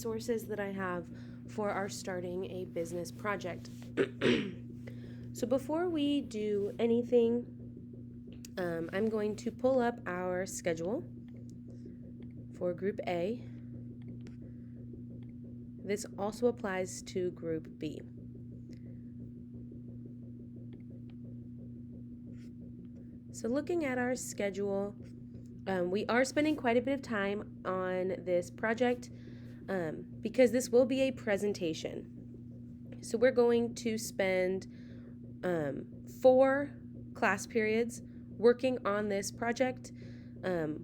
Sources that I have for our starting a business project. So before we do anything, I'm going to pull up our schedule for Group A. This also applies to Group B. So looking at our schedule, we are spending quite a bit of time on this project because this will be a presentation. So we're going to spend 4 class periods working on this project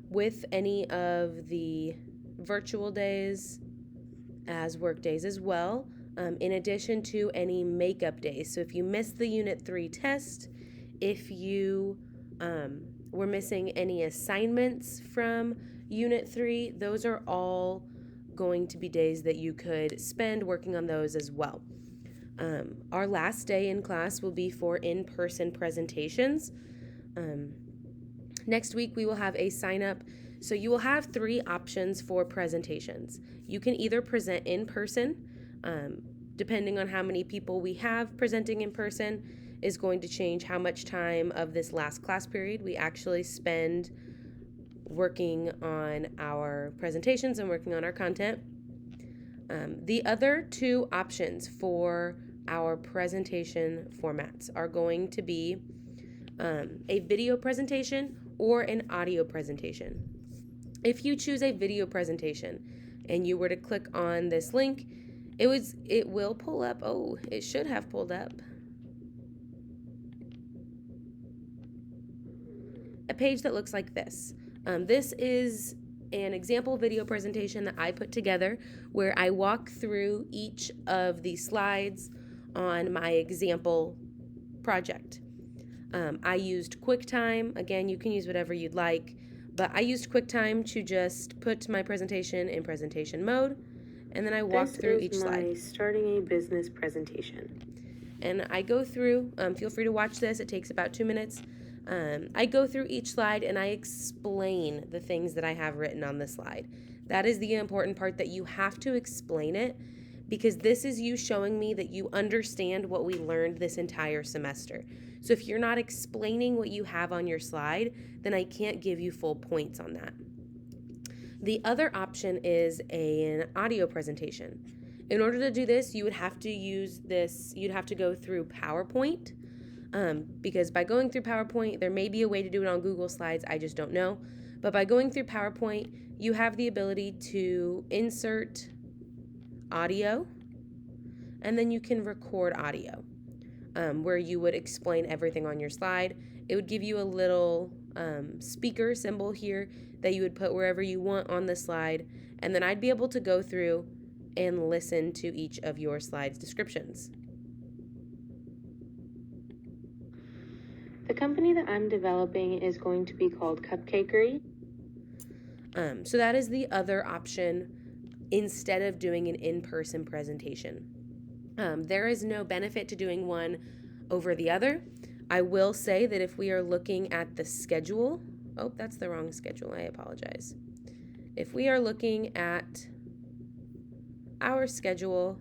with any of the virtual days as work days as well, in addition to any makeup days. So if you missed the Unit 3 test, if you were missing any assignments from Unit 3, those are all going to be days that you could spend working on those as well. Our last day in class will be for in-person presentations. Next week we will have a sign-up. So you will have 3 options for presentations. You can either present in person, depending on how many people we have presenting in person is going to change how much time of this last class period we actually spend working on our presentations and working on our content. The other 2 options for our presentation formats are going to be a video presentation or an audio presentation. If you choose a video presentation and you were to click on this link, it will pull up. Oh, it should have pulled up a page that looks like this. This is an example video presentation that I put together where I walk through each of the slides on my example project. I used QuickTime. Again, you can use whatever you'd like, but I used QuickTime to just put my presentation in presentation mode, and then I walked through each slide. This is my starting a business presentation. And I go through, feel free to watch this, it takes about 2 minutes. I go through each slide and I explain the things that I have written on the slide. That is the important part, that you have to explain it, because this is you showing me that you understand what we learned this entire semester. So if you're not explaining what you have on your slide, then I can't give you full points on that. The other option is an audio presentation. In order to do this, you would have to you'd have to go through PowerPoint, because by going through PowerPoint, there may be a way to do it on Google Slides, I just don't know. But by going through PowerPoint, you have the ability to insert audio, and then you can record audio, where you would explain everything on your slide. It would give you a little speaker symbol here that you would put wherever you want on the slide, and then I'd be able to go through and listen to each of your slides' descriptions. The company that I'm developing is going to be called Cupcakery. So that is the other option instead of doing an in-person presentation. There is no benefit to doing one over the other. I will say that if we are looking at the schedule, oh, that's the wrong schedule, I apologize. If we are looking at our schedule,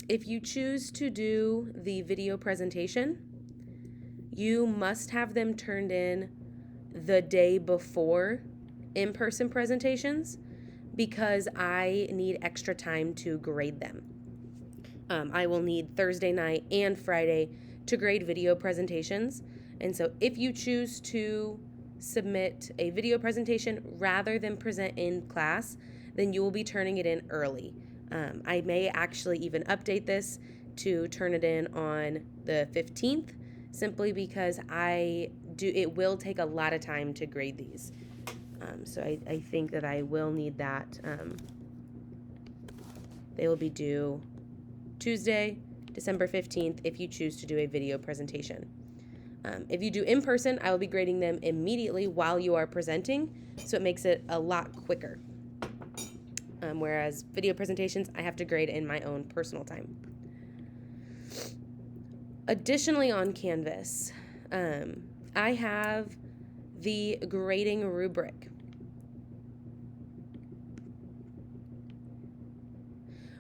if you choose to do the video presentation, you must have them turned in the day before in-person presentations, because I need extra time to grade them. I will need Thursday night and Friday to grade video presentations. And so if you choose to submit a video presentation rather than present in class, then you will be turning it in early. I may actually even update this to turn it in on the 15th, simply because it will take a lot of time to grade these. So I think that I will need that. They will be due Tuesday, December 15th, if you choose to do a video presentation. If you do in person, I will be grading them immediately while you are presenting, so it makes it a lot quicker. Whereas video presentations, I have to grade in my own personal time. Additionally, on Canvas, I have the grading rubric.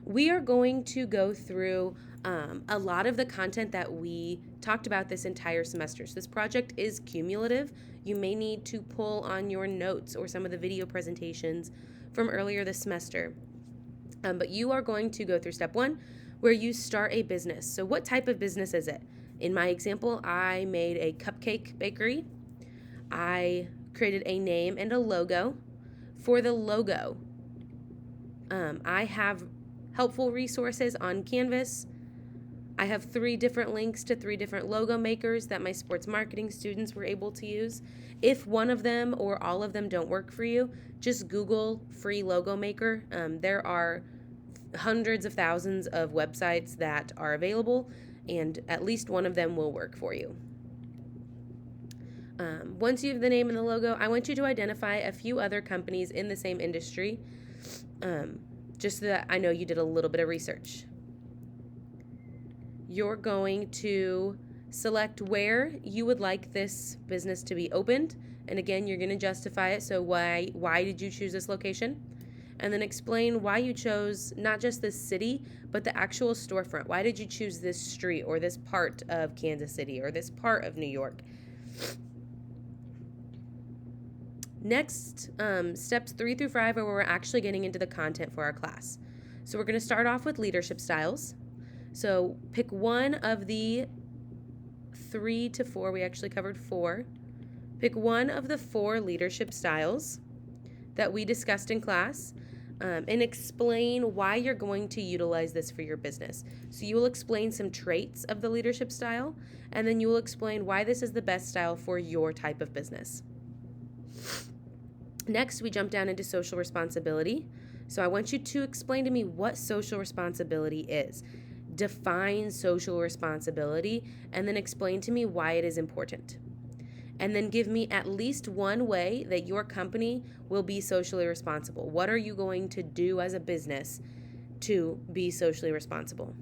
We are going to go through a lot of the content that we talked about this entire semester. So this project is cumulative. You may need to pull on your notes or some of the video presentations from earlier this semester. But you are going to go through step 1, where you start a business. So what type of business is it? In my example, I made a cupcake bakery. I created a name and a logo. For the logo, I have helpful resources on Canvas. I have 3 different links to 3 different logo makers that my sports marketing students were able to use. If one of them or all of them don't work for you, just Google free logo maker. There are hundreds of thousands of websites that are available, and at least one of them will work for you. Once you have the name and the logo, I want you to identify a few other companies in the same industry, just so that I know you did a little bit of research. You're going to select where you would like this business to be opened, and again, you're going to justify it. So why did you choose this location? And then explain why you chose not just this city, but the actual storefront. Why did you choose this street or this part of Kansas City or this part of New York? Next, steps 3 through 5 are where we're actually getting into the content for our class. So we're going to start off with leadership styles. So pick one of the 3 to 4, we actually covered 4. Pick one of the 4 leadership styles that we discussed in class, and explain why you're going to utilize this for your business. So you will explain some traits of the leadership style, and then you will explain why this is the best style for your type of business. Next, we jump down into social responsibility. So I want you to explain to me what social responsibility is. Define social responsibility, and then explain to me why it is important. And then give me at least one way that your company will be socially responsible. What are you going to do as a business to be socially responsible?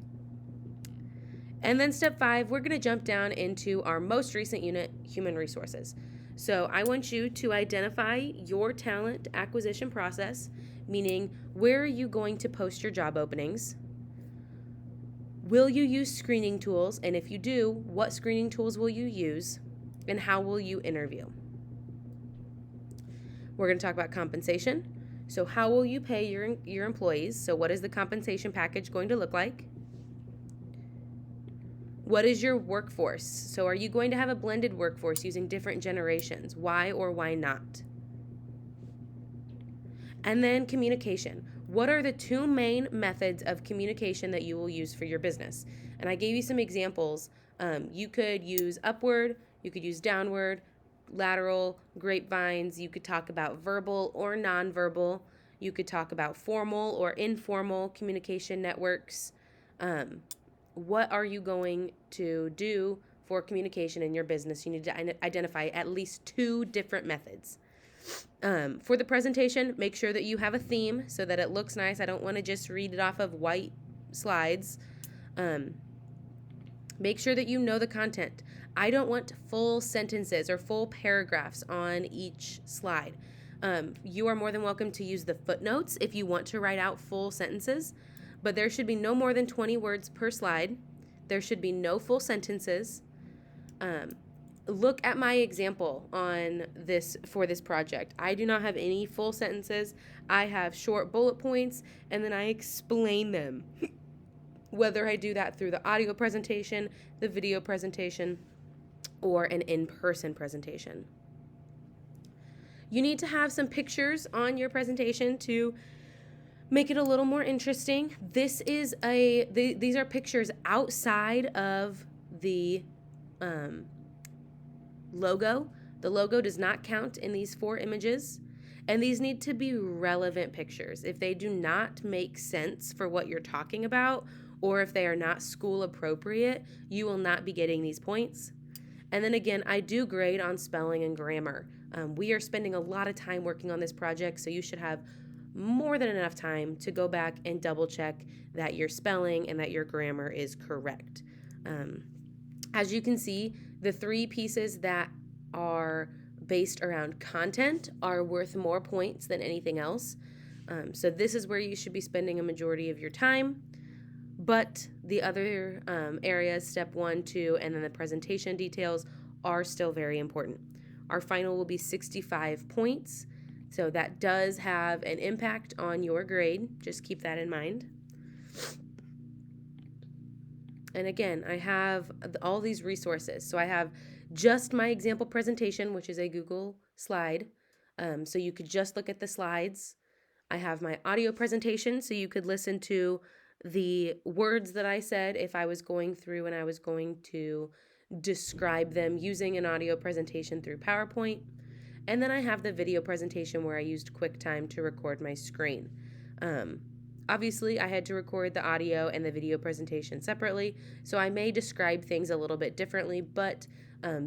And then step 5, we're going to jump down into our most recent unit, human resources. So I want you to identify your talent acquisition process, meaning where are you going to post your job openings? Will you use screening tools? And if you do, what screening tools will you use? And how will you interview? We're going to talk about compensation. So how will you pay your employees? So what is the compensation package going to look like? What is your workforce? So are you going to have a blended workforce using different generations? Why or why not? And then communication. What are the 2 main methods of communication that you will use for your business? And I gave you some examples. You could use upward, you could use downward, lateral, grapevines. You could talk about verbal or nonverbal. You could talk about formal or informal communication networks. What are you going to do for communication in your business? You need to identify at least 2 different methods. For the presentation, make sure that you have a theme so that it looks nice. I don't want to just read it off of white slides. Make sure that you know the content. I don't want full sentences or full paragraphs on each slide. You are more than welcome to use the footnotes if you want to write out full sentences, but there should be no more than 20 words per slide. There should be no full sentences. Look at my example on this for this project. I do not have any full sentences. I have short bullet points, and then I explain them. Whether I do that through the audio presentation, the video presentation, or an in-person presentation. You need to have some pictures on your presentation to make it a little more interesting. These are pictures outside of the logo. The logo does not count in these 4 images, and these need to be relevant pictures. If they do not make sense for what you're talking about, or if they are not school appropriate, you will not be getting these points. And then again, I do grade on spelling and grammar. We are spending a lot of time working on this project, so you should have more than enough time to go back and double check that your spelling and that your grammar is correct. As you can see, the 3 pieces that are based around content are worth more points than anything else. So this is where you should be spending a majority of your time. But the other areas, step 1, 2, and then the presentation details are still very important. Our final will be 65 points. So that does have an impact on your grade. Just keep that in mind. And again, I have all these resources. So I have just my example presentation, which is a Google slide. So you could just look at the slides. I have my audio presentation, so you could listen to the words that I said if I was going through and I was going to describe them using an audio presentation through PowerPoint. And then I have the video presentation where I used QuickTime to record my screen. Obviously, I had to record the audio and the video presentation separately, so I may describe things a little bit differently, but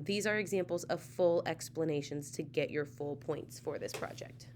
these are examples of full explanations to get your full points for this project.